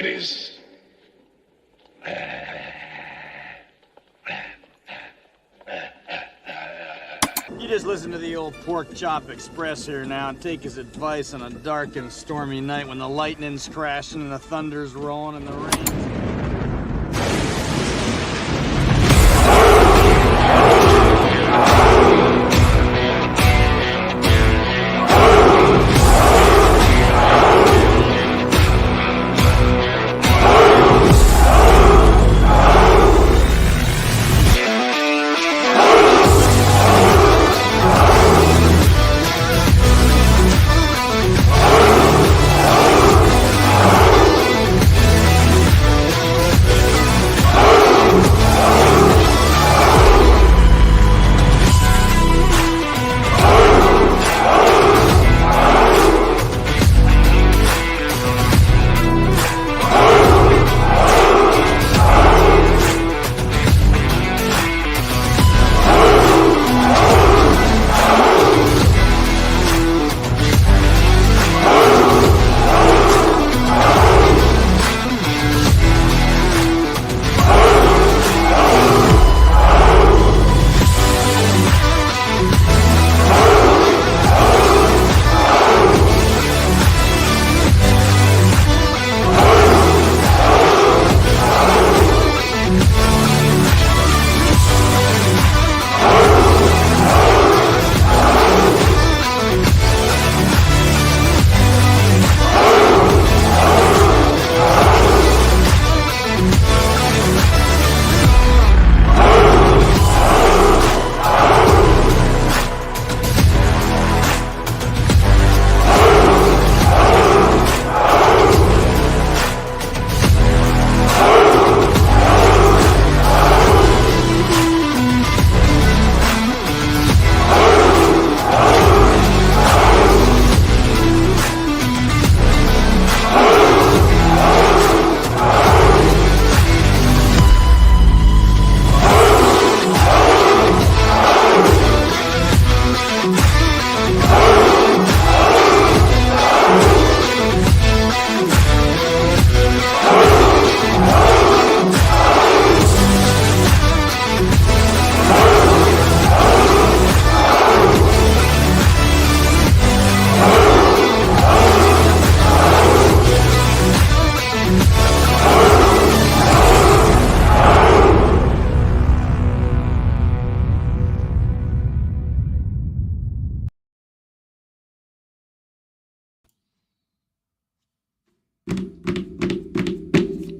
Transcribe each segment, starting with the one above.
ladies. You just listen to the old Pork Chop Express here now and take his advice on a dark and stormy night when the lightning's crashing and the thunder's rolling and the rain's...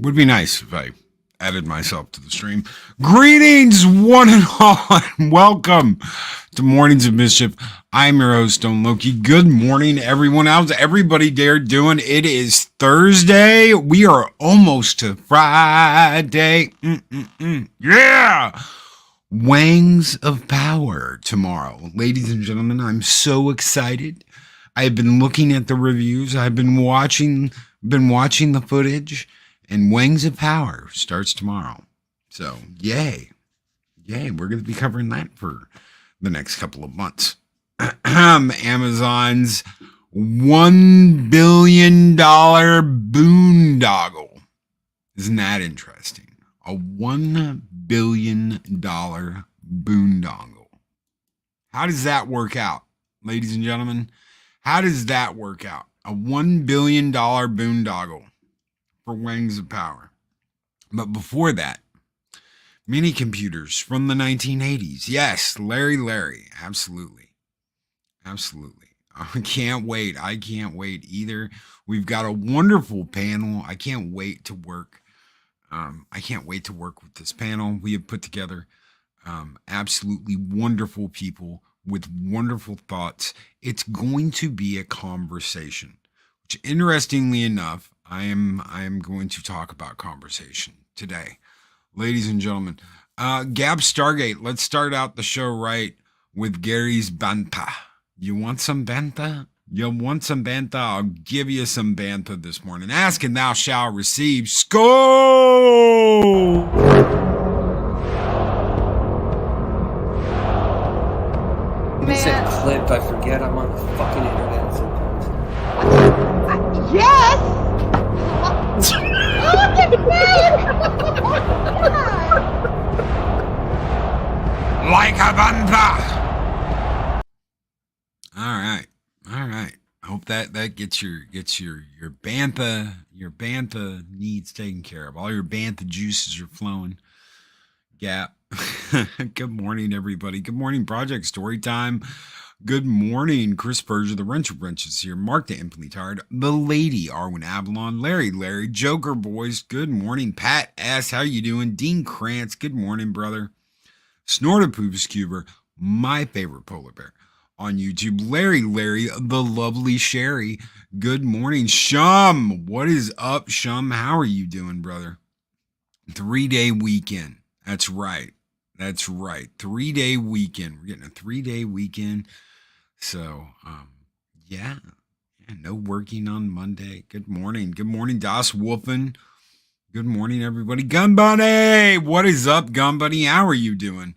Would be nice if I added myself to the stream. Greetings, one and all, and welcome to Mornings of Mischief. I'm your host, Stone Loki. Good morning, everyone. How's everybody there doing? It is Thursday. We are almost to Friday. Yeah! Wangs of Power tomorrow. Ladies and gentlemen, I'm so excited. I've been looking at the reviews. I've been watching the footage. And Wangs of Power starts tomorrow. So, yay. We're going to be covering that for the next couple of months. Amazon's $1 billion boondoggle. Isn't that interesting? A $1 billion boondoggle. How does that work out, ladies and gentlemen? How does that work out? A $1 billion boondoggle. For Wangs of Power. But before that, mini computers from the 1980s. Yes, Larry. Absolutely. I can't wait either. We've got a wonderful panel. I can't wait to work with this panel. We have put together absolutely wonderful people with wonderful thoughts. It's going to be a conversation, which interestingly enough, I am going to talk about conversation today. Ladies and gentlemen, Gab Stargate, let's start out the show right with Gary's Banta. You want some Banta? I'll give you some Banta this morning. Ask and thou shalt receive. Skull! Miss that clip, I forget I'm on the fucking internet sometimes. Yes! Like a bantha. All right. I hope that gets your bantha needs taken care of. All your bantha juices are flowing. Gap. Good morning, everybody. Good morning, Project Storytime. Good morning, Chris Berger, the Wrench of Wrenches here. Mark the Infinitely Tired, the Lady, Arwen Avalon, Larry, Joker Boys. Good morning, Pat S. How you doing? Dean Krantz. Good morning, brother. Snorted Poops Cuber, my favorite polar bear on YouTube. Larry, the lovely Sherry. Good morning, Shum. What is up, Shum? How are you doing, brother? 3-day weekend. That's right. 3-day weekend. We're getting a 3-day weekend. So, yeah, no working on Monday. Good morning, Das Wolfen. Good morning, everybody. Gun Buddy, what is up, Gun Buddy? How are you doing?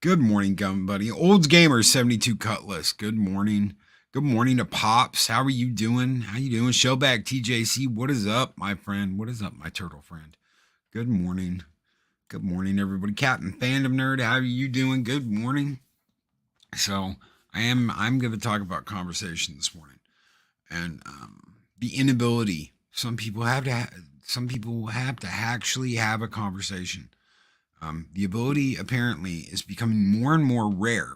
Good morning, Gun Buddy. Olds Gamer 72 Cutlass. Good morning. Good morning to Pops. How are you doing? Shellback TJC. What is up, my friend? What is up, my turtle friend? Good morning. Good morning, everybody. Captain Fandom Nerd. How are you doing? Good morning. So I'm going to talk about conversation this morning, and the inability. Some people have to actually have a conversation. The ability apparently is becoming more and more rare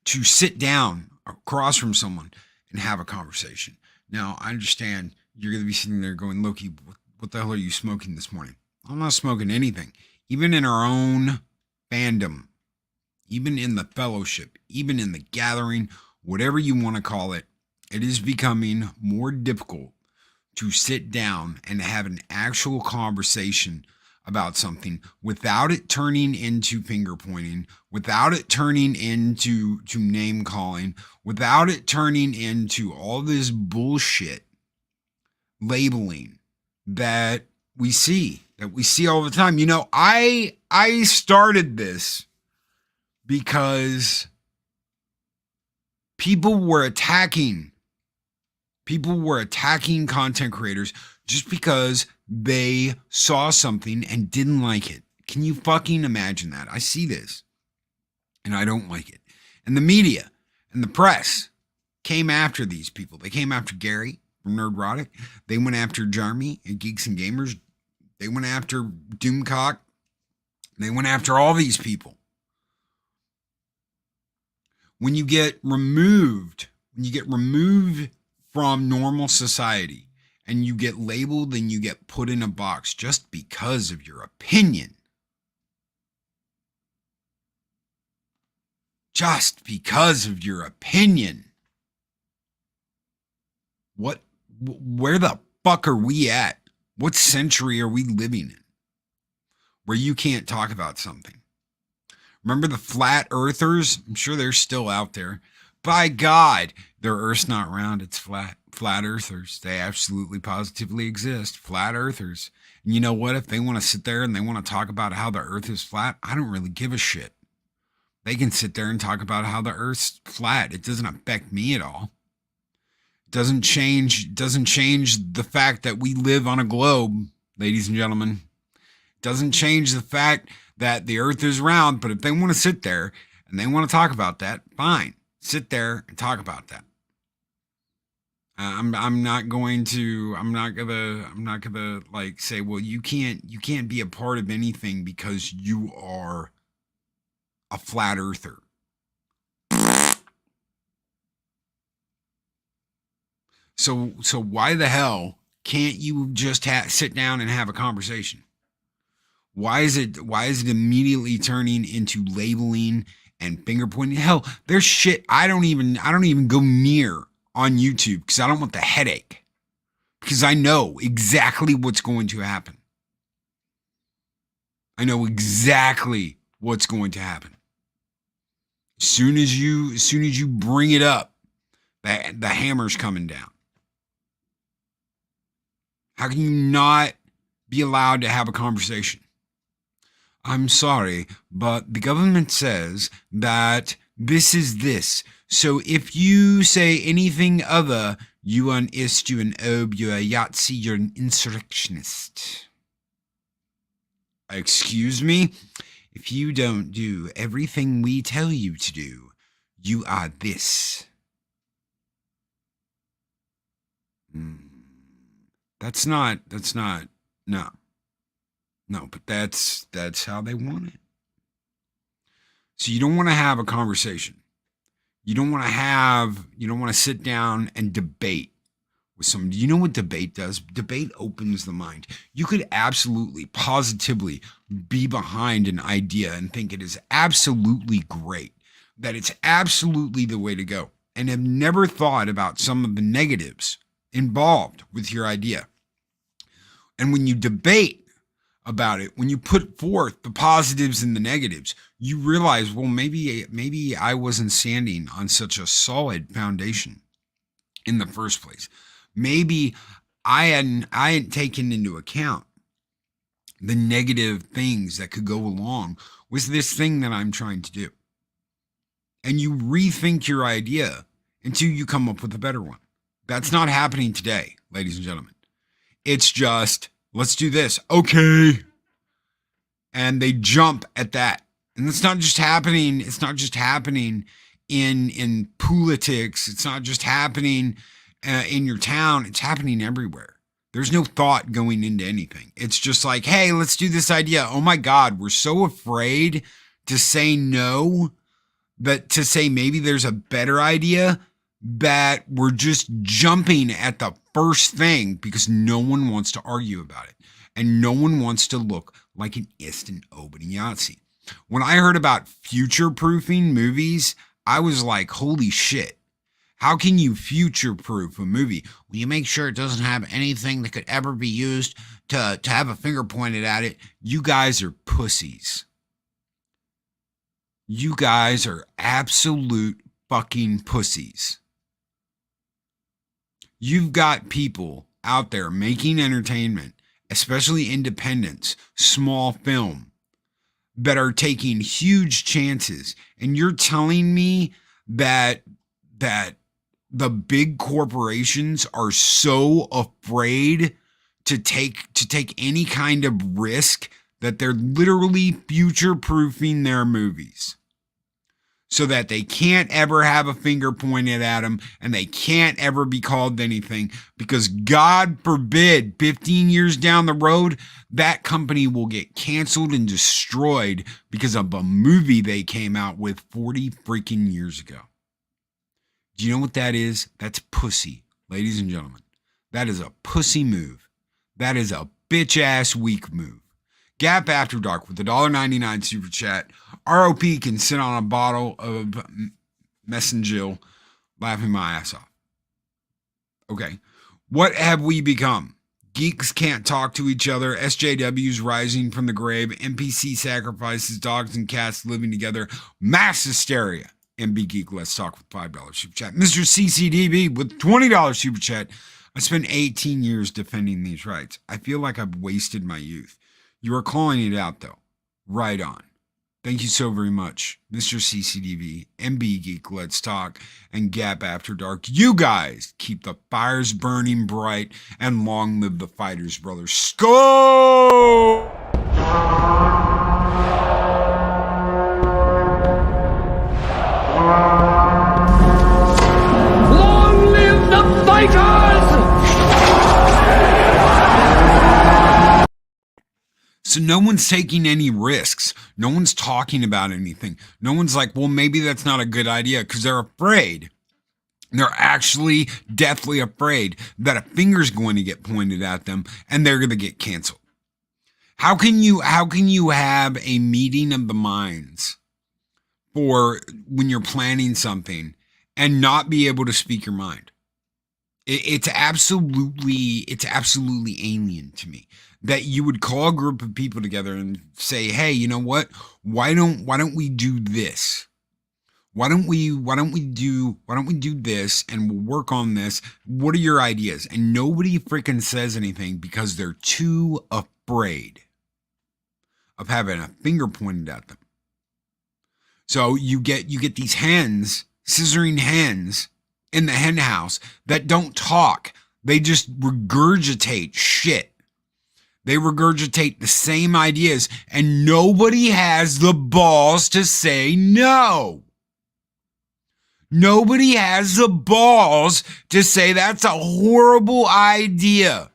to sit down across from someone and have a conversation. Now, I understand you're going to be sitting there going, Loki, what the hell are you smoking this morning? I'm not smoking anything. Even in our own fandom, even in the fellowship, even in the gathering, whatever you want to call it, it is becoming more difficult to sit down and have an actual conversation about something without it turning into finger pointing, without it turning into name calling, without it turning into all this bullshit labeling that we see all the time. You know, I started this because people were attacking content creators just because they saw something and didn't like it. Can you fucking imagine that? I see this and I don't like it. And the media and the press came after these people. They came after Gary from Nerdrotic. They went after Jeremy at Geeks and Gamers. They went after Doomcock. They went after all these people. When you get removed from normal society and you get labeled and you get put in a box just because of your opinion, where the fuck are we at? What century are we living in where you can't talk about something? Remember the flat earthers? I'm sure they're still out there. By God, their earth's not round, it's flat. Flat earthers, they absolutely positively exist. Flat earthers. And you know what? If they want to sit there and they want to talk about how the earth is flat, I don't really give a shit. They can sit there and talk about how the earth's flat. It doesn't affect me at all. It doesn't change the fact that we live on a globe, ladies and gentlemen. It doesn't change the fact that the earth is round, but if they want to sit there and they want to talk about that, fine. Sit there and talk about that. I'm not gonna like say, well, you can't be a part of anything because you are a flat earther. So why the hell can't you just sit down and have a conversation? Why is it immediately turning into labeling and finger pointing? Hell, there's shit I don't even go near on YouTube because I don't want the headache. Because I know exactly what's going to happen. I know exactly what's going to happen. As soon as you bring it up, the hammer's coming down. How can you not be allowed to have a conversation? I'm sorry, but the government says that this is this. So if you say anything other, you are an ist, you're an ob, you're a Yahtzee, you're an insurrectionist. Excuse me? If you don't do everything we tell you to do, you are this. That's not, no. No, but that's how they want it. So you don't want to have a conversation. You don't want to sit down and debate with someone. Do you know what debate does? Debate opens the mind. You could absolutely, positively be behind an idea and think it is absolutely great, that it's absolutely the way to go, and have never thought about some of the negatives involved with your idea. And when you debate about it, when you put forth the positives and the negatives, you realize, well, maybe I wasn't standing on such a solid foundation in the first place. Maybe I hadn't taken into account the negative things that could go along with this thing that I'm trying to do. And you rethink your idea until you come up with a better one. That's not happening today, ladies and gentlemen. It's just, let's do this. Okay. And they jump at that. And it's not just happening. It's not just happening in politics. It's not just happening in your town. It's happening everywhere. There's no thought going into anything. It's just like, hey, let's do this idea. Oh my God, we're so afraid to say no, but to say maybe there's a better idea, that we're just jumping at the first thing because no one wants to argue about it. And no one wants to look like an instant Obadiah. When I heard about future-proofing movies, I was like, holy shit. How can you future-proof a movie? Well, you make sure it doesn't have anything that could ever be used to have a finger pointed at it. You guys are pussies. You guys are absolute fucking pussies. You've got people out there making entertainment, especially independents, small film, that are taking huge chances. And you're telling me that the big corporations are so afraid to take any kind of risk that they're literally future-proofing their movies so that they can't ever have a finger pointed at them and they can't ever be called anything, because God forbid 15 years down the road, that company will get canceled and destroyed because of a movie they came out with 40 freaking years ago. Do you know what that is? That's pussy, ladies and gentlemen. That is a pussy move. That is a bitch-ass weak move. Gap After Dark with the $1.99 super chat. ROP can sit on a bottle of Messengill laughing my ass off. Okay. What have we become? Geeks can't talk to each other. SJWs rising from the grave. NPC sacrifices. Dogs and cats living together. Mass hysteria. MB Geek, let's talk with $5 super chat. Mr. CCDB with $20 super chat. I spent 18 years defending these rights. I feel like I've wasted my youth. You are calling it out, though. Right on. Thank you so very much, Mr. CCDV, MB Geek, Let's Talk, and Gap After Dark. You guys keep the fires burning bright, and long live the fighters, brothers. Skull! Long live the fighters! So no one's taking any risks. No one's talking about anything. No one's like, well, maybe that's not a good idea, because they're afraid. They're actually deathly afraid that a finger's going to get pointed at them and they're going to get canceled. How can you have a meeting of the minds for when you're planning something and not be able to speak your mind? It's absolutely alien to me that you would call a group of people together and say, hey, you know what? Why don't we do this? Why don't we do this, and we'll work on this? What are your ideas? And nobody freaking says anything because they're too afraid of having a finger pointed at them. So you get these hens, scissoring hens in the hen house that don't talk. They just regurgitate shit. They regurgitate the same ideas, and nobody has the balls to say no. Nobody has the balls to say that's a horrible idea.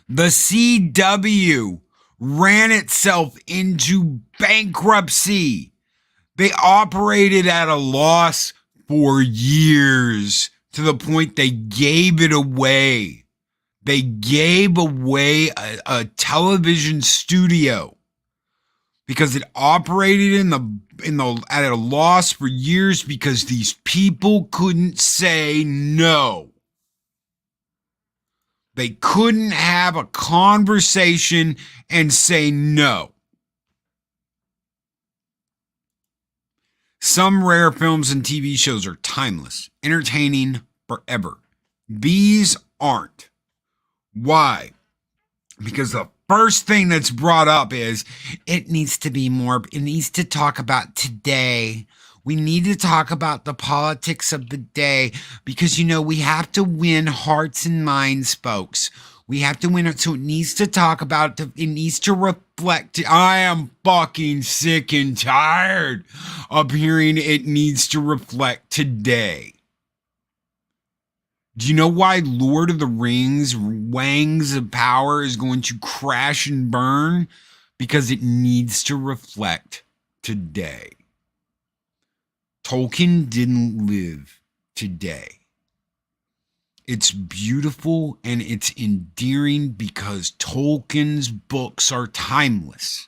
The CW ran itself into bankruptcy. They operated at a loss for years to the point they gave it away. They gave away a television studio because it operated at a loss for years because these people couldn't say no. They couldn't have a conversation and say no. Some rare films and TV shows are timeless, entertaining forever. These aren't. Why? Because the first thing that's brought up is it needs to talk about today. We need to talk about the politics of the day because, we have to win hearts and minds, folks. We have to win it. So it needs to talk about, it needs to reflect. I am fucking sick and tired of hearing it needs to reflect today. Do you know why Lord of the Rings, Wangs of Power is going to crash and burn? Because it needs to reflect today. Tolkien didn't live today. It's beautiful and it's endearing because Tolkien's books are timeless.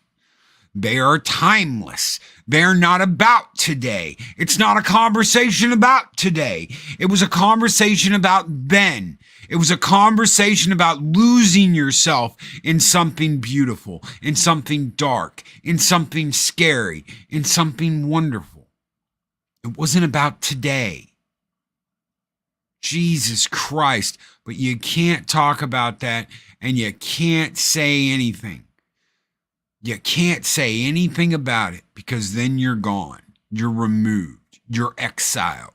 They are timeless. They're not about today. It's not a conversation about today. It was a conversation about then. It was a conversation about losing yourself in something beautiful, in something dark, in something scary, in something wonderful. It wasn't about today. Jesus Christ. But you can't talk about that and you can't say anything. You can't say anything about it because then you're gone. You're removed. You're exiled.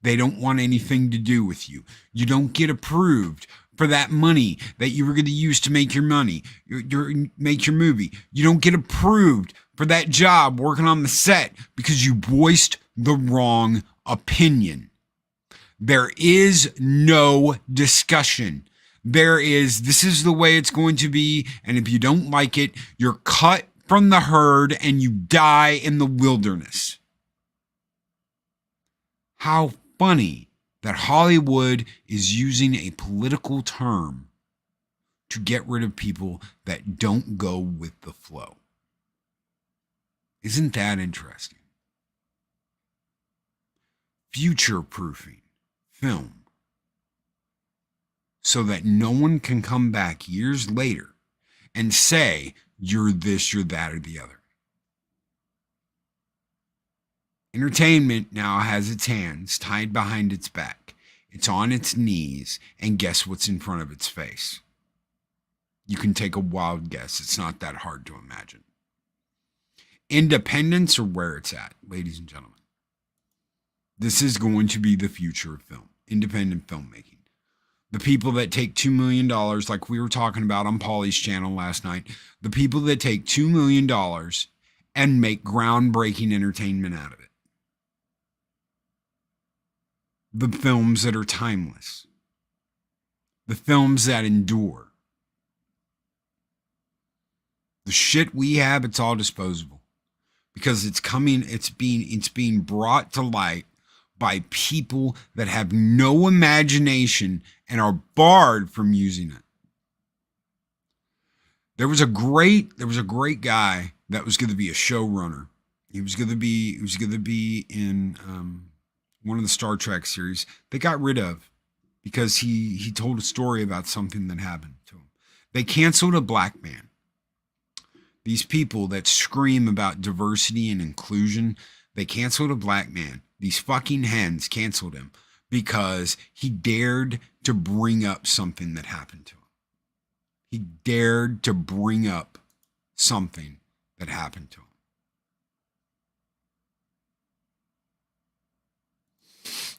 They don't want anything to do with you. You don't get approved for that money that you were going to use to make your money, make your movie. You don't get approved for that job working on the set because you voiced the wrong opinion. There is no discussion. This is the way it's going to be, and if you don't like it, you're cut from the herd and you die in the wilderness. How funny that Hollywood is using a political term to get rid of people that don't go with the flow. Isn't that interesting? Future-proofing film. So that no one can come back years later and say, you're this, you're that, or the other. Entertainment now has its hands tied behind its back. It's on its knees, and guess what's in front of its face? You can take a wild guess. It's not that hard to imagine. Independence are where it's at, ladies and gentlemen. This is going to be the future of film, independent filmmaking. The people that take $2 million, like we were talking about on Paulie's channel last night, the people that take $2 million and make groundbreaking entertainment out of it. The films that are timeless. The films that endure. The shit we have, it's all disposable. Because it's being brought to light by people that have no imagination and are barred from using it. There was a great guy that was going to be a showrunner. He was going to be in one of the Star Trek series. They got rid of because he told a story about something that happened to him. They canceled a black man. These people that scream about diversity and inclusion, they canceled a black man. These fucking hens canceled him because he dared to bring up something that happened to him. He dared to bring up something that happened to him.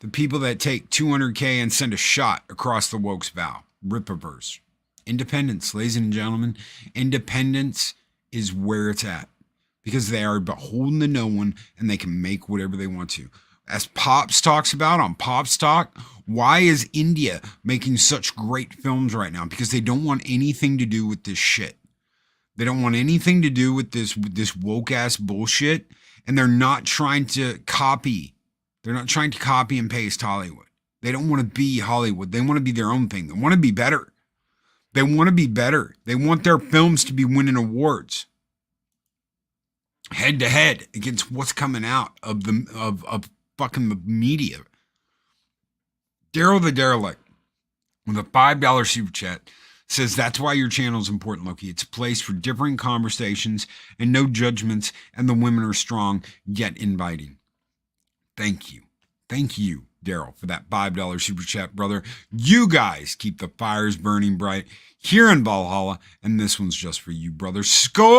The people that take $200K and send a shot across the woke's bow, rip-a-verse. Independence, ladies and gentlemen, independence is where it's at because they are beholden to no one and they can make whatever they want to. As Pops talks about on Pops Talk, why is India making such great films right now? Because they don't want anything to do with this shit. They don't want anything to do with this woke ass bullshit, and they're not trying to copy. They're not trying to copy and paste Hollywood. They don't want to be Hollywood. They want to be their own thing. They want to be better. They want to be better. They want their films to be winning awards. Head to head against what's coming out of fucking the media. Daryl the Derelict with a $5 super chat says that's why your channel is important, Loki. It's a place for differing conversations and no judgments, and the women are strong yet inviting. Thank you. Thank you, Daryl, for that $5 super chat, brother. You guys keep the fires burning bright here in Valhalla, and this one's just for you, brother. Skull!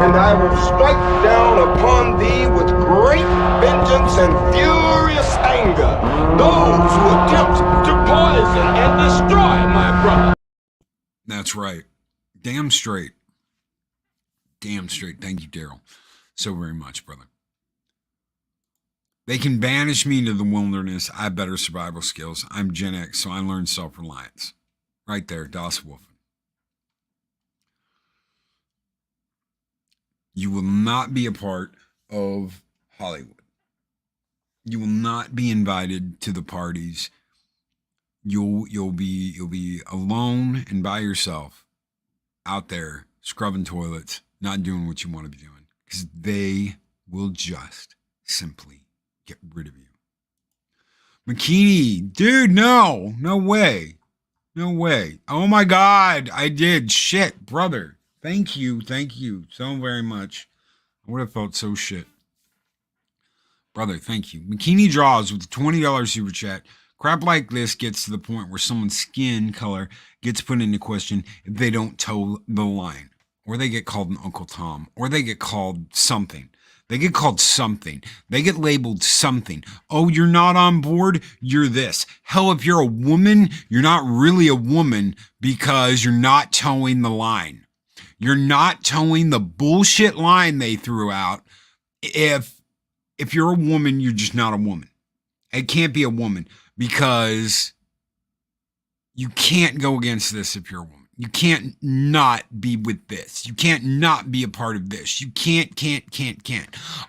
And I will strike down upon thee with great vengeance and furious anger those who attempt to poison and destroy my brother. That's right. Damn straight. Damn straight. Thank you, Daryl, so very much, brother. They can banish me into the wilderness. I have better survival skills. I'm Gen X, so I learned self-reliance. Right there, Das Wolf. You will not be a part of Hollywood. You will not be invited to the parties. You'll be alone and by yourself out there scrubbing toilets, not doing what you want to be doing, because they will just simply get rid of you. McKinney, dude, no way. No way. Oh my God, I did. Shit, brother. Thank you so very much. I would have felt so shit. Brother, thank you. McKinney Draws with a $20 super chat. Crap like this gets to the point where someone's skin color gets put into question if they don't toe the line. Or they get called an Uncle Tom. Or they get called something. They get called something. They get labeled something. Oh, you're not on board? You're this. Hell, if you're a woman, you're not really a woman because you're not towing the line. You're not towing the bullshit line they threw out. If you're a woman, you're just not a woman. It can't be a woman because you can't go against this if you're a woman. You can't not be with this. You can't not be a part of this. You can't.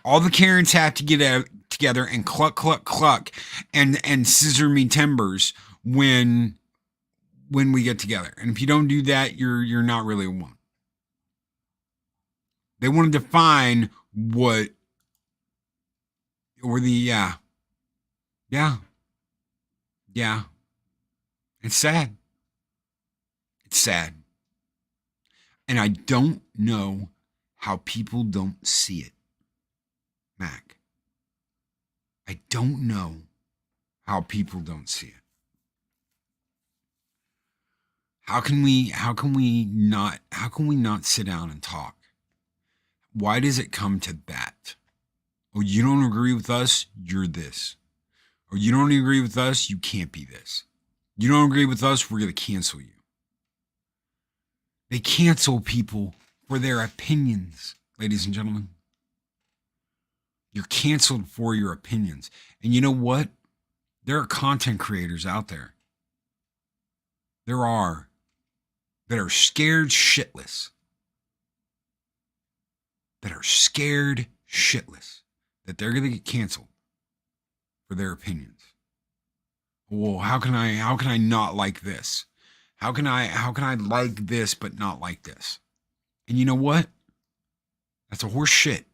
All the Karens have to get out together and cluck and scissor me timbers when we get together. And if you don't do that, you're not really a woman. They want to define what, or the, yeah. It's sad. It's sad. And I don't know how people don't see it, Mac. I don't know how people don't see it. How can we not sit down and talk? Why does it come to that? Oh, you don't agree with us? You're this. Or you don't agree with us? You can't be this. You don't agree with us? We're going to cancel you. They cancel people for their opinions, ladies and gentlemen. You're canceled for your opinions. And you know what? There are content creators out there. There are that are scared shitless. That they're going to get canceled for their opinions. Well, how can I not like this? How can I like this but not like this? And you know what? That's a horse shit.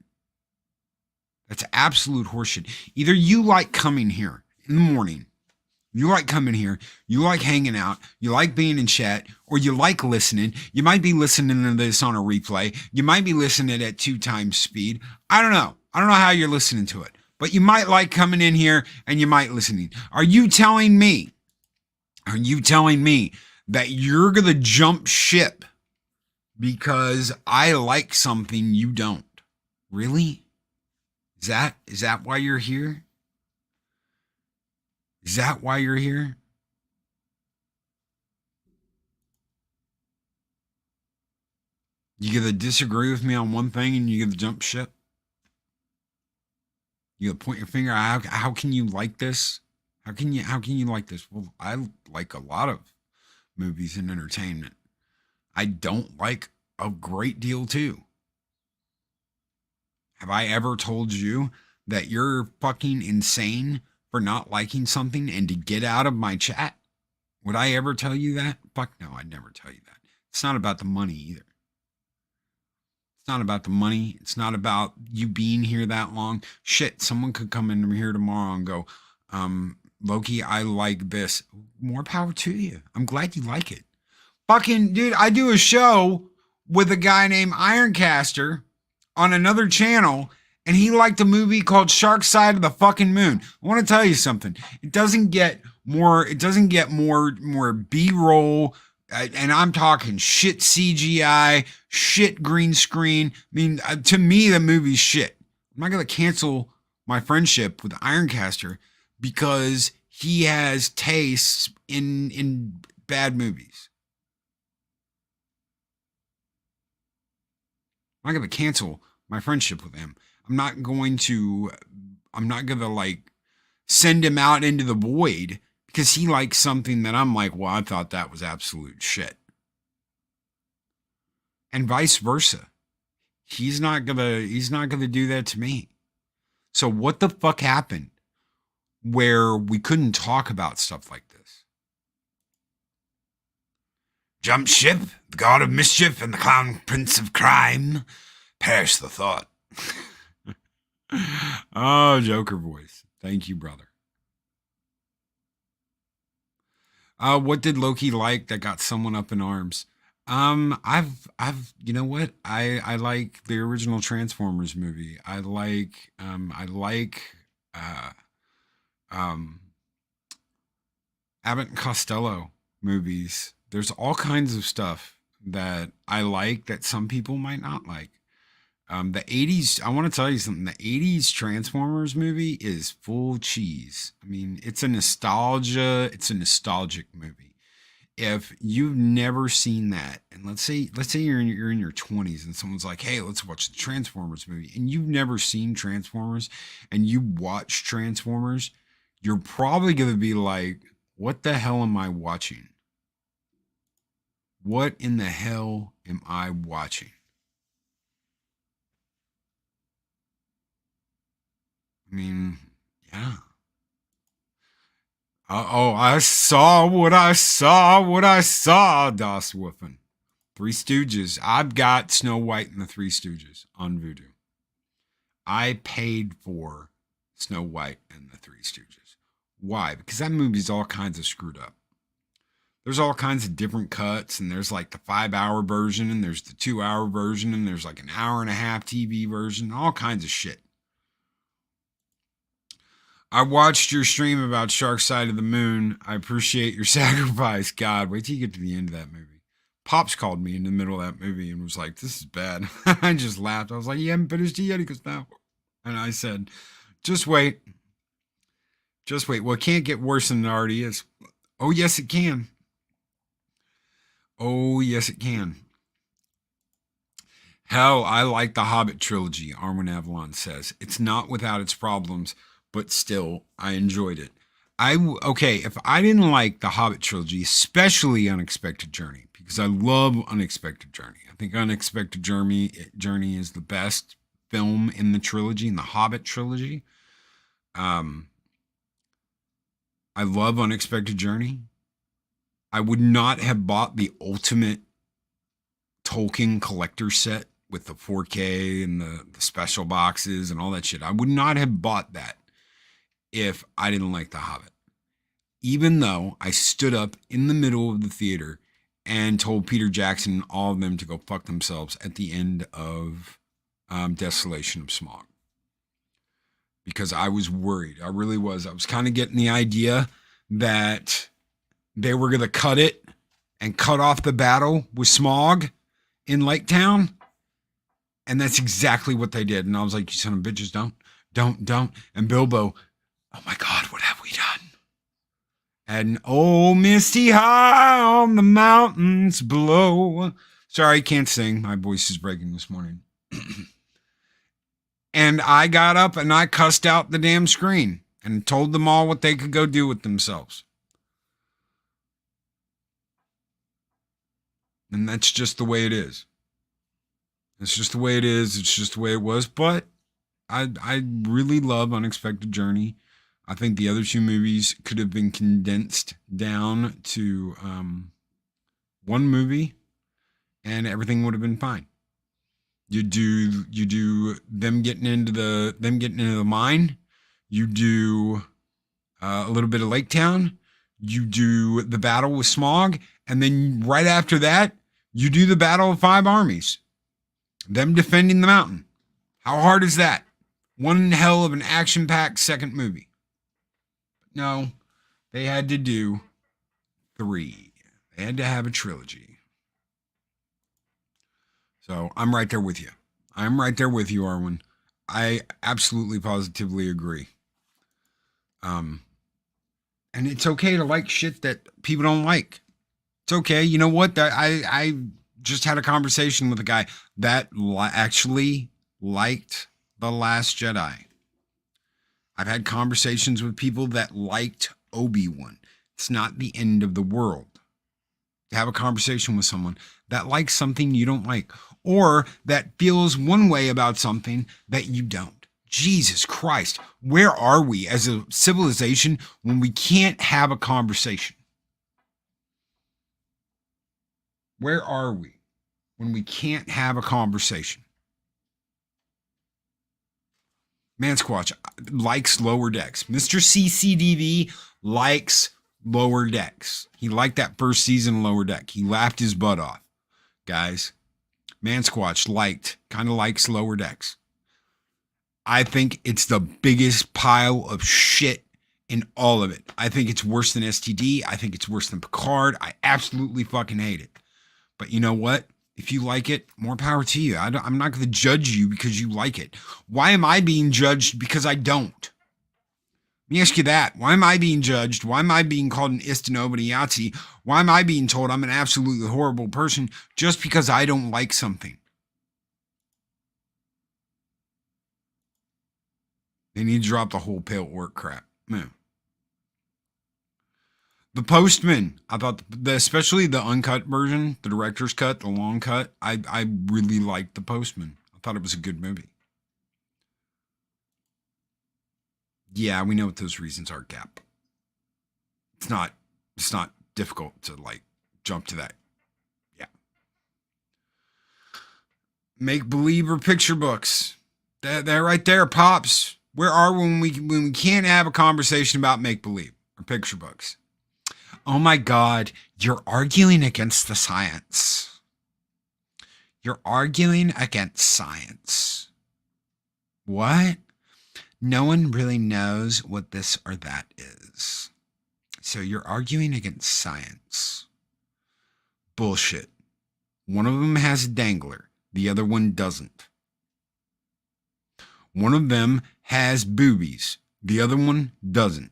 That's absolute horse shit. Either you like coming here in the morning, you like coming here, you like hanging out, you like being in chat, or you like listening. You might be listening to this on a replay. You might be listening at 2 times speed. I don't know. I don't know how you're listening to it, but you might like coming in here and you might listening. Are you telling me that you're going to jump ship because I like something you don't? Really? Is that why you're here? Is that why you're here? You gonna disagree with me on one thing and you gonna jump ship? You gonna point your finger? How can you like this? How can you like this? Well, I like a lot of movies and entertainment. I don't like a great deal too. Have I ever told you that you're fucking insane for not liking something and to get out of my chat? Would I ever tell you that? Fuck no, I'd never tell you that. It's not about the money either. It's not about the money. It's not about you being here that long. Shit, someone could come in here tomorrow and go, Loki, I like this. More power to you. I'm glad you like it. Fucking, dude, I do a show with a guy named Ironcaster on another channel, and he liked a movie called Shark Side of the fucking Moon. I want to tell you something. It doesn't get more B-roll, and I'm talking shit CGI, shit green screen. I mean, to me, the movie's shit. I'm not going to cancel my friendship with Ironcaster because he has tastes in bad movies. I'm not going to cancel my friendship with him. I'm not going to like send him out into the void because he likes something that I'm like, well, I thought that was absolute shit. And vice versa. He's not gonna do that to me. So what the fuck happened where we couldn't talk about stuff like this? Jump ship, the god of mischief and the clown prince of crime. Perish the thought. Oh, Joker voice. Thank you, brother. What did Loki like that got someone up in arms? You know what? I like the original Transformers movie. I like Abbott and Costello movies. There's all kinds of stuff that I like that some people might not like. The 80s, I want to tell you something. The 80s Transformers movie is full cheese. I mean, it's a nostalgic movie. If you've never seen that, and let's say you're in your 20s and someone's like, hey, let's watch the Transformers movie, and you've never seen Transformers and you watch Transformers, you're probably going to be like, what the hell am I watching? What in the hell am I watching? I mean, yeah. I saw what I saw, Das Woofing. Three Stooges. I've got Snow White and the Three Stooges on Vudu. I paid for Snow White and the Three Stooges. Why? Because that movie's all kinds of screwed up. There's all kinds of different cuts, and there's like the 5-hour version, and there's the 2-hour version, and there's like an hour and a half TV version, all kinds of shit. I watched your stream about Shark Side of the Moon. I appreciate your sacrifice. God, wait till you get to the end of that movie. Pops called me in the middle of that movie and was like, this is bad. I just laughed. I was like, you haven't finished it yet? He goes, no. And I said, just wait. Just wait. Well, it can't get worse than it already is. Oh, yes, it can. Oh, yes, it can. Hell, I like the Hobbit trilogy, Arwen Avalon says. It's not without its problems, but still, I enjoyed it. Okay, if I didn't like the Hobbit trilogy, especially Unexpected Journey, because I love Unexpected Journey. I think Unexpected Journey is the best film in the trilogy, in the Hobbit trilogy. I love Unexpected Journey. I would not have bought the ultimate Tolkien collector set with the 4K and the special boxes and all that shit. I would not have bought that if I didn't like The Hobbit. Even though I stood up in the middle of the theater and told Peter Jackson and all of them to go fuck themselves at the end of Desolation of Smaug. Because I was worried. I really was. I was kind of getting the idea that they were going to cut it and cut off the battle with Smaug in Lake Town. And that's exactly what they did. And I was like, you son of bitches, don't. And Bilbo, oh my God, what have we done? And oh, misty high on the mountains below. Sorry, I can't sing. My voice is breaking this morning. And I got up and I cussed out the damn screen and told them all what they could go do with themselves. And that's just the way it is. It's just the way it is. It's just the way it was. But I really love Unexpected Journey. I think the other two movies could have been condensed down to one movie, and everything would have been fine. You do them getting into the mine. You do a little bit of Lake Town. You do the battle with Smaug, and then right after that, you do the Battle of Five Armies. Them defending the mountain. How hard is that? One hell of an action-packed second movie. No, they had to do 3. They had to have a trilogy. So I'm right there with you. I'm right there with you, Arwen. I absolutely positively agree. And it's okay to like shit that people don't like. It's okay. You know what? I just had a conversation with a guy that actually liked The Last Jedi. I've had conversations with people that liked Obi-Wan. It's not the end of the world to have a conversation with someone that likes something you don't like, or that feels one way about something that you don't. Jesus Christ, where are we as a civilization when we can't have a conversation? Where are we when we can't have a conversation? Mansquatch likes Lower Decks. Mr. CCDV likes Lower Decks. He liked that first season of Lower Deck. He laughed his butt off. Guys, Mansquatch kind of likes Lower Decks. I think it's the biggest pile of shit in all of it. I think it's worse than STD. I think it's worse than Picard. I absolutely fucking hate it. But you know what? If you like it, more power to you. I'm not going to judge you because you like it. Why am I being judged because I don't? Let me ask you that. Why am I being judged? Why am I being called an Istanobity Yahtzee? Why am I being told I'm an absolutely horrible person just because I don't like something? They need to drop the whole pale orc crap. Man. The Postman, I thought, especially the uncut version, the director's cut, the long cut, I really liked The Postman. I thought it was a good movie. Yeah, we know what those reasons are, Cap. It's not difficult to jump to that. Yeah. Make believe or picture books. That right there, Pops. Where are we when we can't have a conversation about make believe or picture books? Oh my God, you're arguing against the science. You're arguing against science. What? No one really knows what this or that is. So you're arguing against science. Bullshit. One of them has a dangler. The other one doesn't. One of them has boobies. The other one doesn't.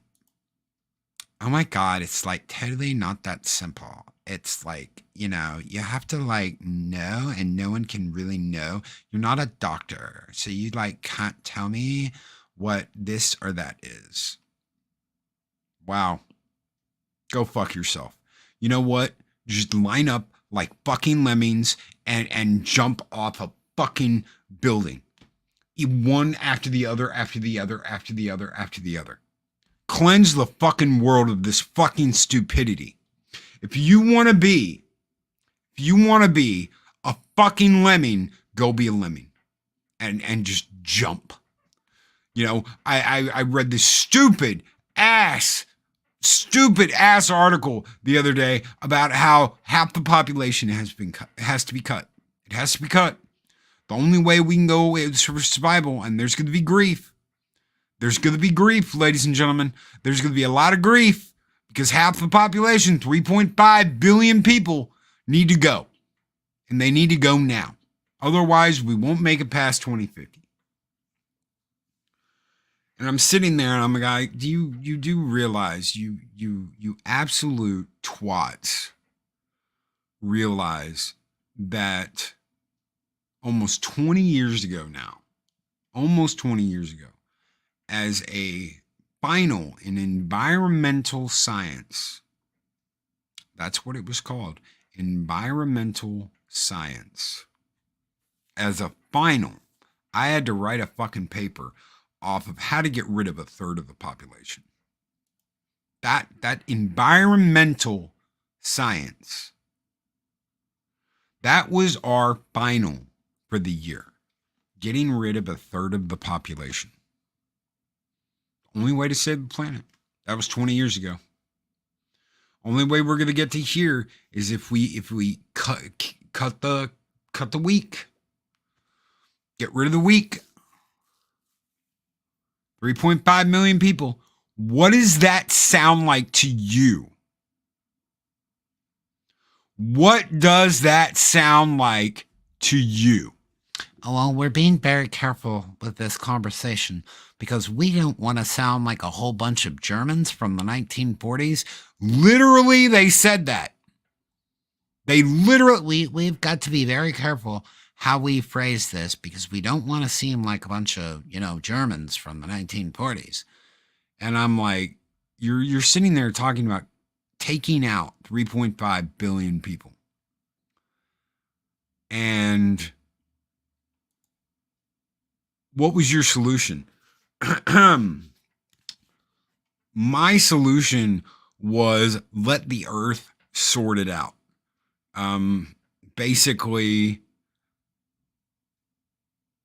Oh my God, it's totally not that simple. It's you have to know, and no one can really know. You're not a doctor, so you can't tell me what this or that is. Wow. Go fuck yourself. You know what? Just line up like fucking lemmings and jump off a fucking building. One after the other, after the other, after the other, after the other. Cleanse the fucking world of this fucking stupidity. If you want to be a fucking lemming, go be a lemming and just jump. I read this stupid ass article the other day about how half the population has to be cut. It has to be cut. The only way we can go is for survival, and there's going to be grief. There's going to be grief, ladies and gentlemen. There's going to be a lot of grief because half the population, 3.5 billion people, need to go. And they need to go now. Otherwise, we won't make it past 2050. And I'm sitting there and I'm like, you do realize you absolute twats realize that almost 20 years ago now, as a final in environmental science, that's what it was called, environmental science. As a final, I had to write a fucking paper off of how to get rid of a third of the population. That environmental science, that was our final for the year. Getting rid of a third of the population. Only way to save the planet. That was 20 years ago. Only way we're going to get to here is if we cut the weak. Get rid of the weak. 3.5 million people. What does that sound like to you? What does that sound like to you? Well, we're being very careful with this conversation because we don't want to sound like a whole bunch of Germans from the 1940s. Literally, they said that. We've got to be very careful how we phrase this because we don't want to seem like a bunch of, Germans from the 1940s. And I'm like, you're sitting there talking about taking out 3.5 billion people. And what was your solution? My solution was let the earth sort it out. Basically,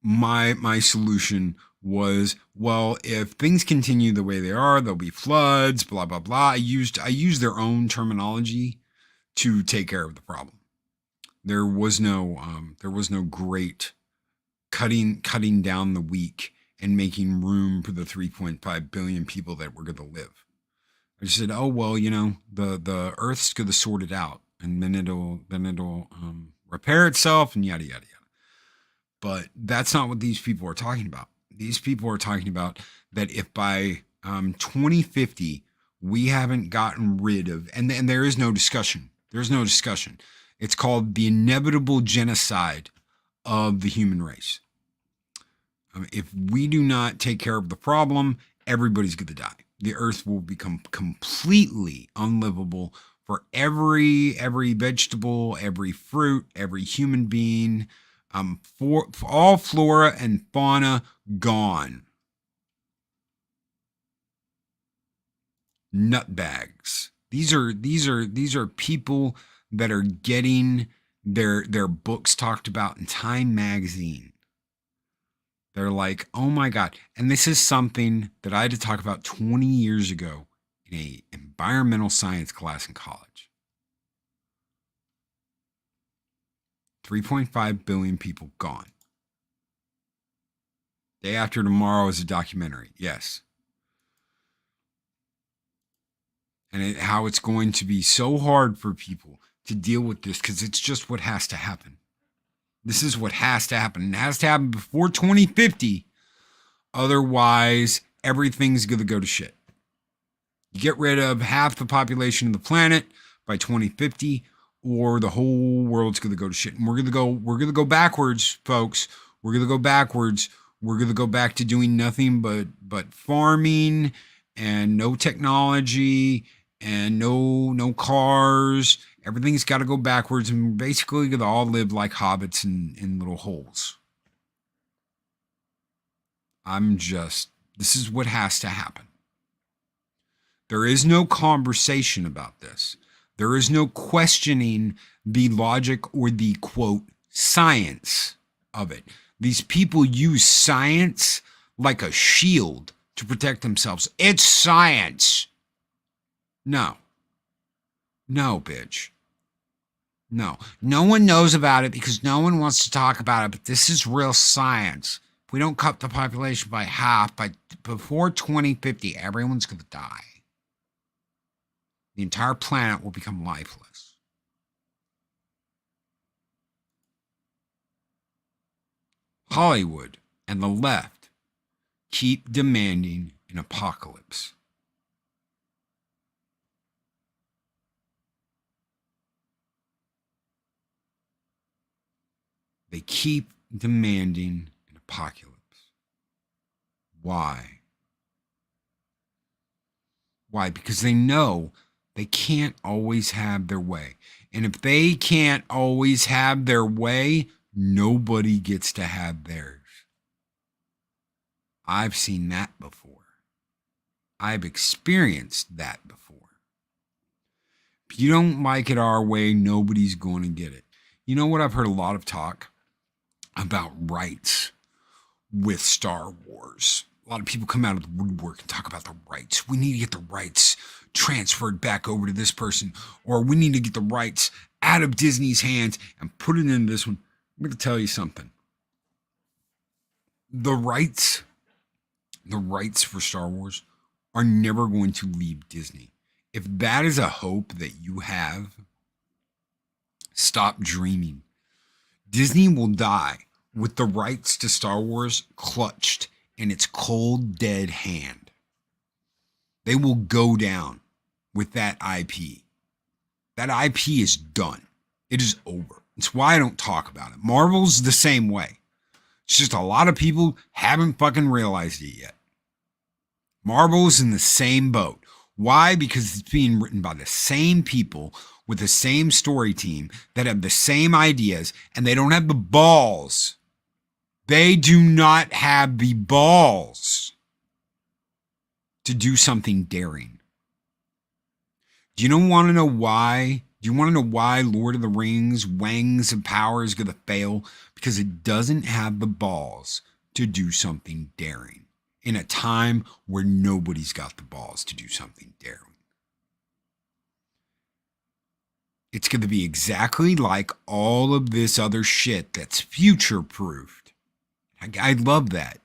my solution was, well, if things continue the way they are, there'll be floods, blah, blah, blah. I used their own terminology to take care of the problem. There was no great cutting down the weak and making room for the 3.5 billion people that were going to live. I just said, oh, well, the earth's going to sort it out and then it'll repair itself and yada, yada, yada. But that's not what these people are talking about. These people are talking about that if by 2050 we haven't gotten rid of, and there is no discussion. There's no discussion. It's called the inevitable genocide of the human race. If we do not take care of the problem, everybody's going to die. The earth will become completely unlivable for every vegetable, every fruit, every human being. For all flora and fauna gone. Nutbags. These are people that are getting their books talked about in Time magazine. They're like, oh my God. And this is something that I had to talk about 20 years ago in an environmental science class in college. 3.5 billion people gone. Day After Tomorrow is a documentary. Yes. And how it's going to be so hard for people to deal with this because it's just what has to happen. This is what has to happen. It has to happen before 2050. Otherwise, everything's going to go to shit. You get rid of half the population of the planet by 2050, or the whole world's going to go to shit. And we're going to go backwards, folks. We're going to go backwards. We're going to go back to doing nothing but farming and no technology and no cars. Everything's got to go backwards, and we're basically going to all live like hobbits in little holes. This is what has to happen. There is no conversation about this. There is no questioning the logic or the, quote, science of it. These people use science like a shield to protect themselves. It's science. No, bitch. No one knows about it because no one wants to talk about it, but this is real science. If we don't cut the population by half, before 2050, everyone's going to die. The entire planet will become lifeless. Hollywood and the left keep demanding an apocalypse. They keep demanding an apocalypse. Why? Why? Because they know they can't always have their way. And if they can't always have their way, nobody gets to have theirs. I've seen that before. I've experienced that before. If you don't like it our way, nobody's going to get it. You know what? I've heard a lot of talk about rights with Star Wars. A lot of people come out of the woodwork and talk about the rights. We need to get the rights transferred back over to this person, or we need to get the rights out of Disney's hands and put it into this one. I'm going to tell you something. The rights for Star Wars are never going to leave Disney. If that is a hope that you have, stop dreaming. Disney will die with the rights to Star Wars clutched in its cold, dead hand. They will go down with that IP. That IP is done. It is over. It's why I don't talk about it. Marvel's the same way. It's just a lot of people haven't fucking realized it yet. Marvel's in the same boat. Why? Because it's being written by the same people with the same story team that have the same ideas, and they don't have the balls. They do not have the balls to do something daring. Do you want to know why? Do you want to know why Lord of the Rings, Wangs of Power is going to fail? Because it doesn't have the balls to do something daring in a time where nobody's got the balls to do something daring. It's going to be exactly like all of this other shit that's future-proofed. I love that.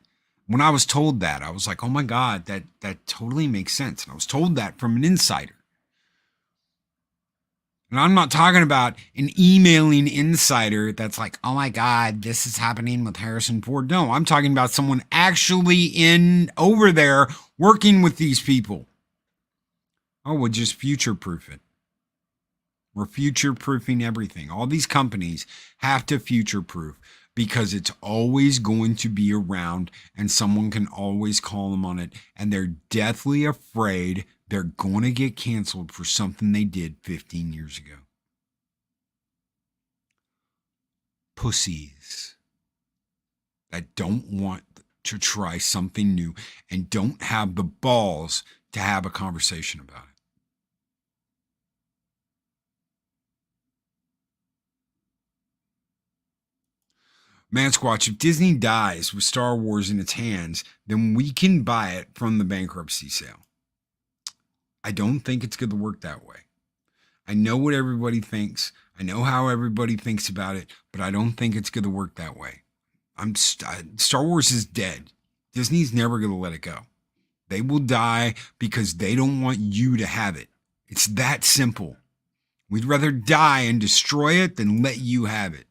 When I was told that, I was like, oh my God, that totally makes sense. And I was told that from an insider. And I'm not talking about an emailing insider that's like, oh my God, this is happening with Harrison Ford. No, I'm talking about someone actually over there working with these people. Oh, we'll just future-proof it. We're future-proofing everything. All these companies have to future-proof because it's always going to be around and someone can always call them on it. And they're deathly afraid they're going to get canceled for something they did 15 years ago. Pussies that don't want to try something new and don't have the balls to have a conversation about it. Man Squatch, if Disney dies with Star Wars in its hands, then we can buy it from the bankruptcy sale. I don't think it's going to work that way. I know what everybody thinks. I know how everybody thinks about it, but I don't think it's going to work that way. Star Wars is dead. Disney's never going to let it go. They will die because they don't want you to have it. It's that simple. We'd rather die and destroy it than let you have it.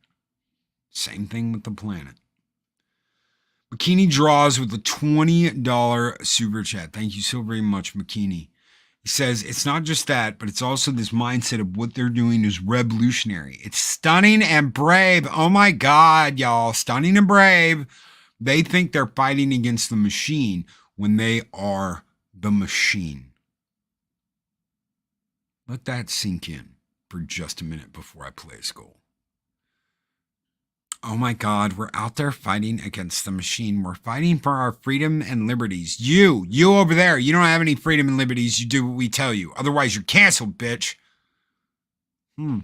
Same thing with the planet. Bikini Draws with a $20 super chat. Thank you so very much, Bikini. He says, it's not just that, but it's also this mindset of what they're doing is revolutionary. It's stunning and brave. Oh my God, y'all. Stunning and brave. They think they're fighting against the machine when they are the machine. Let that sink in for just a minute before I play a skull. Oh my God, we're out there fighting against the machine. We're fighting for our freedom and liberties. You over there, you don't have any freedom and liberties. You do what we tell you. Otherwise, you're canceled, bitch. It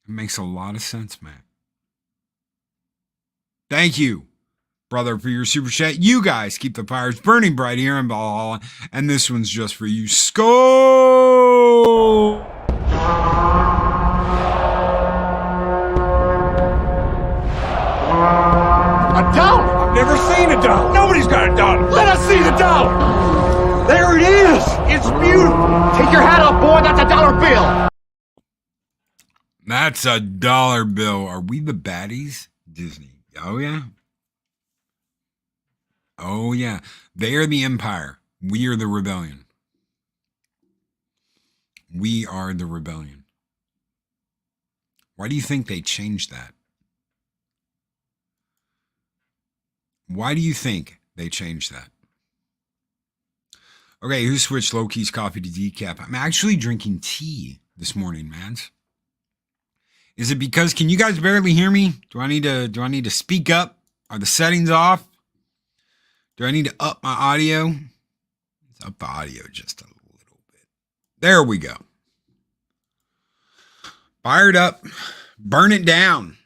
makes a lot of sense, man. Thank you, brother, for your super chat. You guys keep the fires burning bright here in Valhalla. And this one's just for you. Skull! A dollar? I've never seen a dollar. Nobody's got a dollar. Let us see the dollar. There it is. It's beautiful. Take your hat off, boy. That's a dollar bill. That's a dollar bill. Are we the baddies? Disney. Oh, yeah. Oh, yeah. They are the empire. We are the rebellion. We are the rebellion. Why do you think they changed that? Why do you think they changed that? Okay, who switched Loki's coffee to decaf? I'm actually drinking tea this morning, man. Is it because, can you guys barely hear me? Do I need to speak up? Are the settings off? Do I need to up my audio? Let's up the audio just a little bit. There we go. Fire it up. Burn it down.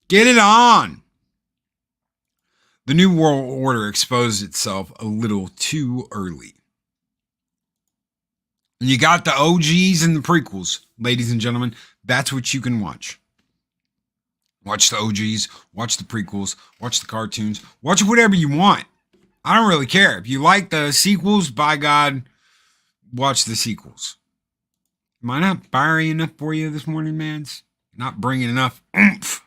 Get it on. The New World Order exposed itself a little too early. You got the OGs and the prequels, ladies and gentlemen. That's what you can watch. Watch the OGs, watch the prequels, watch the cartoons, watch whatever you want. I don't really care. If you like the sequels, by God, watch the sequels. Am I not fiery enough for you this morning, mans? Not bringing enough oomph.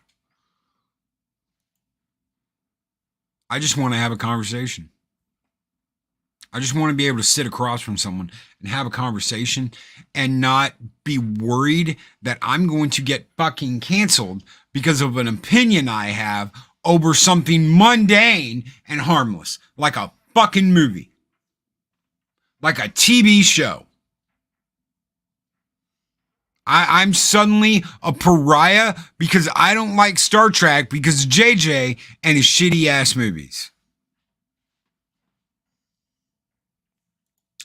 I just want to have a conversation. I just want to be able to sit across from someone and have a conversation and not be worried that I'm going to get fucking canceled because of an opinion I have over something mundane and harmless, like a fucking movie, like a TV show. I'm suddenly a pariah because I don't like Star Trek because of JJ and his shitty ass movies.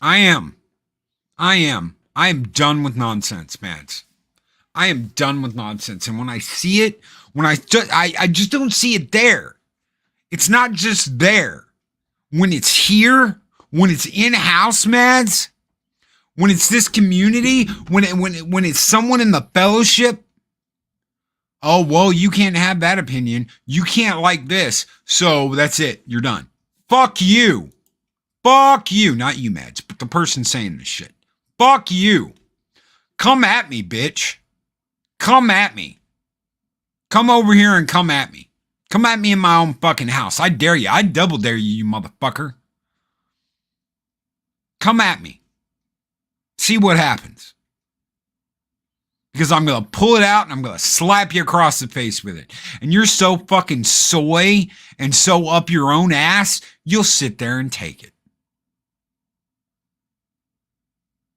I am done with nonsense, man. I am done with nonsense. And when I see it, I just don't see it there. It's not just there. When it's here, when it's in-house, mads, when it's this community, when it's someone in the fellowship, oh, well, you can't have that opinion. You can't like this. So that's it. You're done. Fuck you. Fuck you. Not you, Mads, but the person saying this shit. Fuck you. Come at me, bitch. Come at me. Come over here and come at me. Come at me in my own fucking house. I dare you. I double dare you, you motherfucker. Come at me. See what happens. Because I'm going to pull it out and I'm going to slap you across the face with it. And you're so fucking soy and so up your own ass, you'll sit there and take it.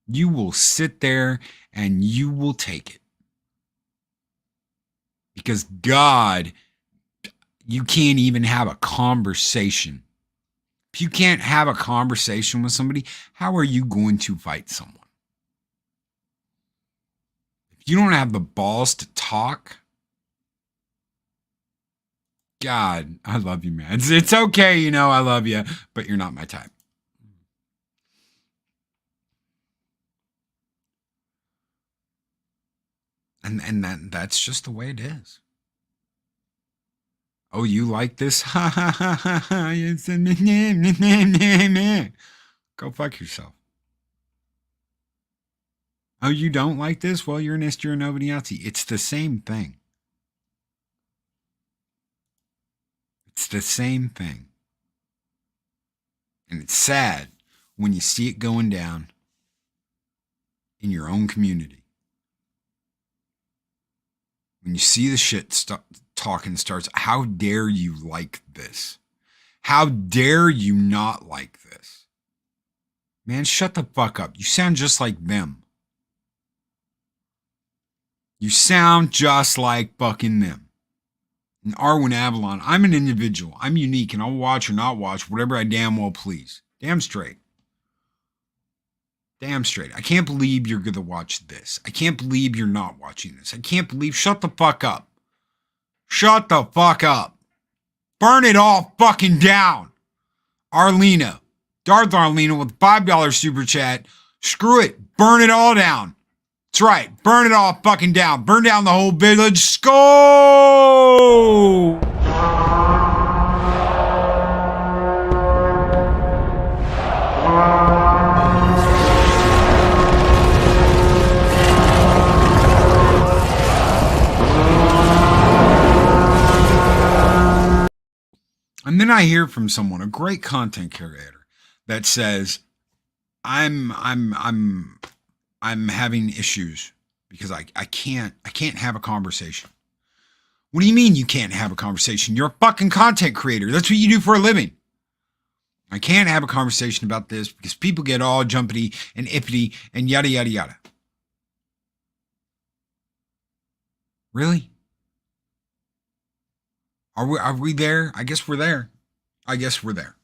You will sit there and you will take it. Because God, you can't even have a conversation. If you can't have a conversation with somebody, how are you going to fight someone? If you don't have the balls to talk, God, I love you, man. It's okay, you know, I love you, but you're not my type. And that's just the way it is. Oh, you like this? Ha ha ha ha ha. Go fuck yourself. Oh, you don't like this? Well, you're an ist, you're nobody else. It's the same thing. It's the same thing. And it's sad when you see it going down in your own community. When you see the shit talking starts, how dare you like this? How dare you not like this? Man, shut the fuck up. You sound just like them. You sound just like fucking them. And Arwen Avalon, I'm an individual. I'm unique and I'll watch or not watch whatever I damn well please. Damn straight. Damn straight. I can't believe you're going to watch this. I can't believe you're not watching this. I can't believe. Shut the fuck up. Shut the fuck up. Burn it all fucking down. Arlena. Darth Arlena with $5 super chat. Screw it. Burn it all down. That's right. Burn it all fucking down. Burn down the whole village. Go! And then I hear from someone, a great content creator, that says, I'm having issues because I can't have a conversation. What do you mean you can't have a conversation? You're a fucking content creator. That's what you do for a living. I can't have a conversation about this because people get all jumpity and ippity and yada, yada, yada. Really? Are we there? I guess we're there. I guess we're there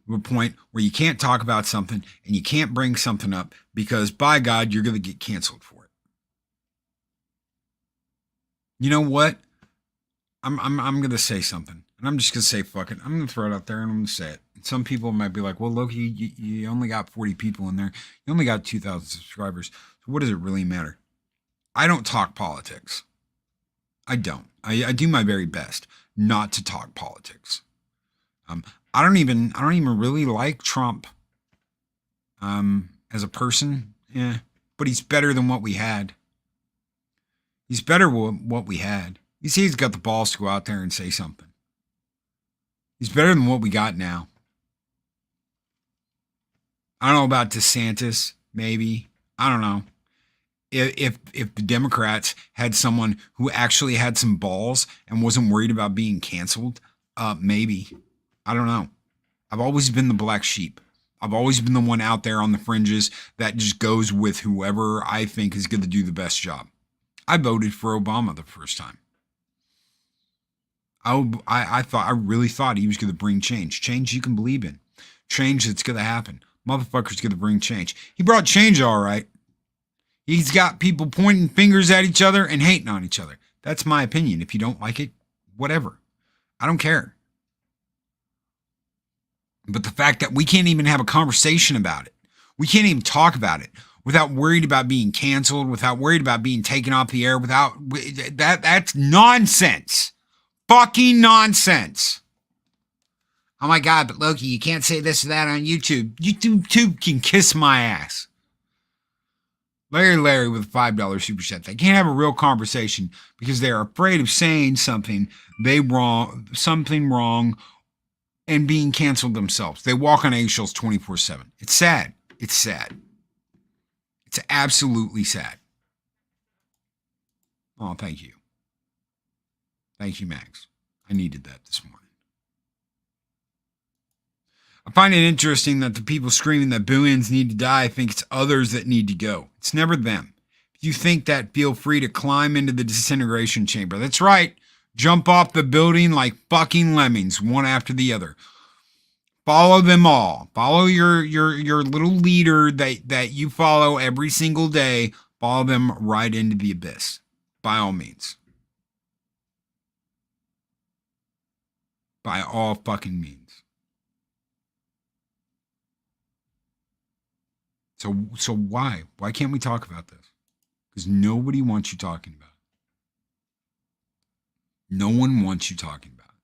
to a point where you can't talk about something and you can't bring something up because, by God, you're going to get canceled for it. You know what? I'm going to say something, and I'm just going to say fuck it. I'm going to throw it out there and I'm going to say it. And some people might be like, well, Loki, you only got 40 people in there. You only got 2,000 subscribers. So what does it really matter? I don't talk politics. I don't. I do my very best not to talk politics. I don't even really like Trump as a person. Yeah, but he's better than what we had. He's better than what we had. You see, he's got the balls to go out there and say something. He's better than what we got now. I don't know about DeSantis, maybe. I don't know. If the Democrats had someone who actually had some balls and wasn't worried about being canceled, maybe. I don't know. I've always been the black sheep. I've always been the one out there on the fringes that just goes with whoever I think is going to do the best job. I voted for Obama the first time. I really thought he was going to bring change. Change you can believe in. Change that's going to happen. Motherfucker's going to bring change. He brought change all right. He's got people pointing fingers at each other and hating on each other. That's my opinion. If you don't like it, whatever. I don't care. But the fact that we can't even have a conversation about it, we can't even talk about it without worried about being canceled, without worried about being taken off the air, that's nonsense. Fucking nonsense. Oh my God, but Loki, you can't say this or that on YouTube. YouTube can kiss my ass. Larry with a $5 super chat. They can't have a real conversation because they're afraid of saying something wrong and being canceled themselves. They walk on eggshells 24/7. It's sad. It's sad. It's absolutely sad. Oh, thank you. Thank you, Max. I needed that this morning. I find it interesting that the people screaming that Booians need to die think it's others that need to go. It's never them. If you think that, feel free to climb into the disintegration chamber. That's right. Jump off the building like fucking lemmings, one after the other. Follow them all. Follow your little leader that you follow every single day. Follow them right into the abyss. By all means. By all fucking means. So why? Why can't we talk about this? Because nobody wants you talking about it. No one wants you talking about it.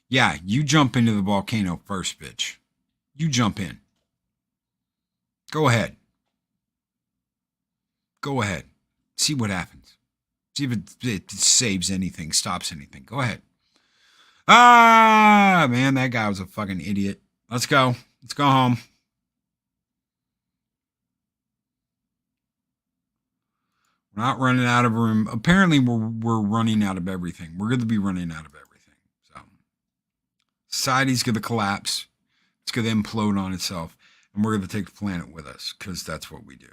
Yeah, you jump into the volcano first, bitch. You jump in. Go ahead. Go ahead. See what happens. See if it saves anything, stops anything. Go ahead. Ah, man, that guy was a fucking idiot. Let's go. Let's go home. We're not running out of room. Apparently, we're running out of everything. We're going to be running out of everything. So, society's going to collapse. It's going to implode on itself. And we're going to take the planet with us because that's what we do.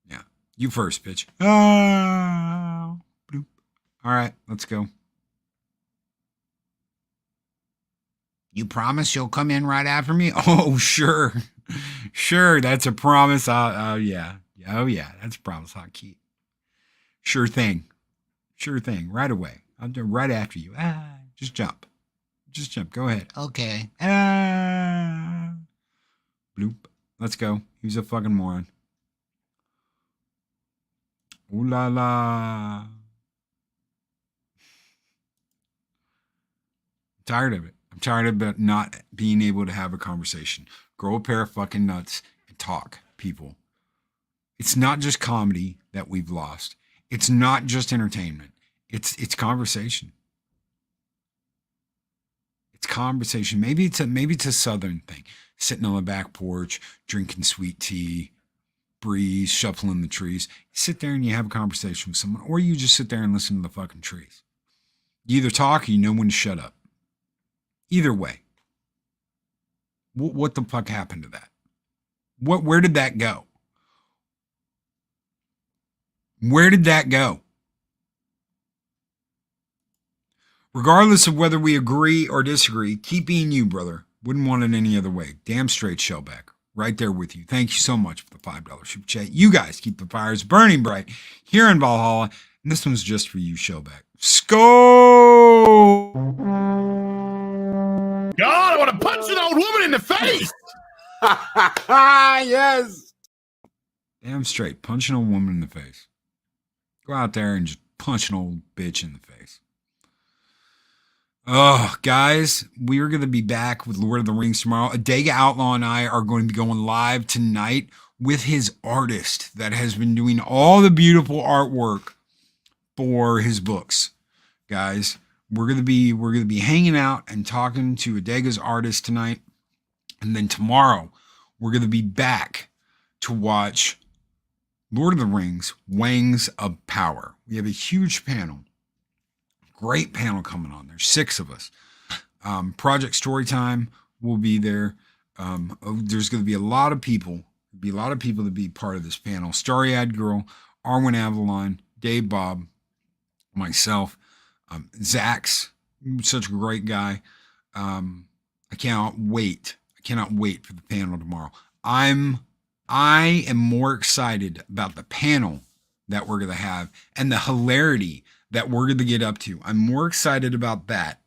Yeah. You first, bitch. Ah, bloop. All right, let's go. You promise you'll come in right after me? Oh, sure. Sure, that's a promise. Oh, yeah. Oh, yeah, that's a promise I'll keep. Sure thing. Sure thing. Right away. I'll do right after you. Just jump. Just jump. Go ahead. Okay. Bloop. Let's go. He's a fucking moron. Ooh la la. I'm tired of it. I'm tired of not being able to have a conversation. Grow a pair of fucking nuts and talk, people. It's not just comedy that we've lost. It's not just entertainment. It's conversation. It's conversation. Maybe it's a Southern thing. Sitting on the back porch, drinking sweet tea, breeze, shuffling the trees. You sit there and you have a conversation with someone, or you just sit there and listen to the fucking trees. You either talk or you know when to shut up. Either way. What the fuck happened to that? Where did that go? Where did that go? Regardless of whether we agree or disagree, keep being you, brother. Wouldn't want it any other way. Damn straight, Shellback. Right there with you. Thank you so much for the $5 super chat. You guys keep the fires burning bright here in Valhalla. And this one's just for you, Shellback. Skull! God, I want to punch an old woman in the face. Yes. Damn straight. Punch an old woman in the face. Go out there and just punch an old bitch in the face. Oh, guys, we are going to be back with Lord of the Rings tomorrow. Adega Outlaw and I are going to be going live tonight with his artist that has been doing all the beautiful artwork for his books. Guys, we're going to be hanging out and talking to Adega's artist tonight. And then tomorrow, we're going to be back to watch Lord of the Rings, Wings of Power. We have a huge panel. Great panel coming on. There's 6 of us. Project Storytime will be there. There's going to be a lot of people. To be part of this panel. Starry-Eyed Girl, Arwen Avalon, Dave Bob, myself, Zach's such a great guy. I cannot wait. For the panel tomorrow. I am more excited about the panel that we're going to have and the hilarity that we're going to get up to. I'm more excited about that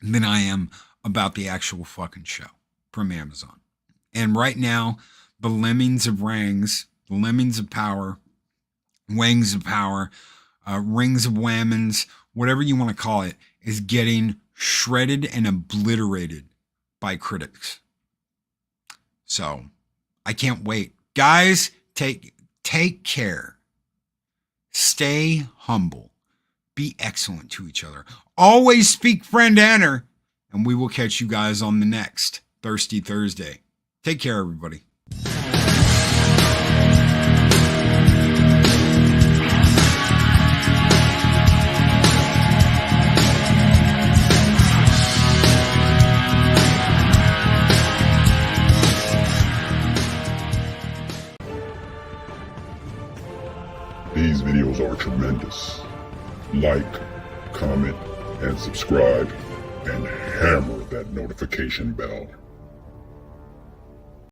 than I am about the actual fucking show from Amazon. And right now, the Lemmings of Rangs, the Lemmings of Power, Wings of Power, Rings of Whammons, whatever you want to call it, is getting shredded and obliterated by critics. So, I can't wait. Guys, take care. Stay humble. Be excellent to each other. Always speak friend honor. And we will catch you guys on the next Thirsty Thursday. Take care, everybody. These videos are tremendous. Like, comment, and subscribe, and hammer that notification bell.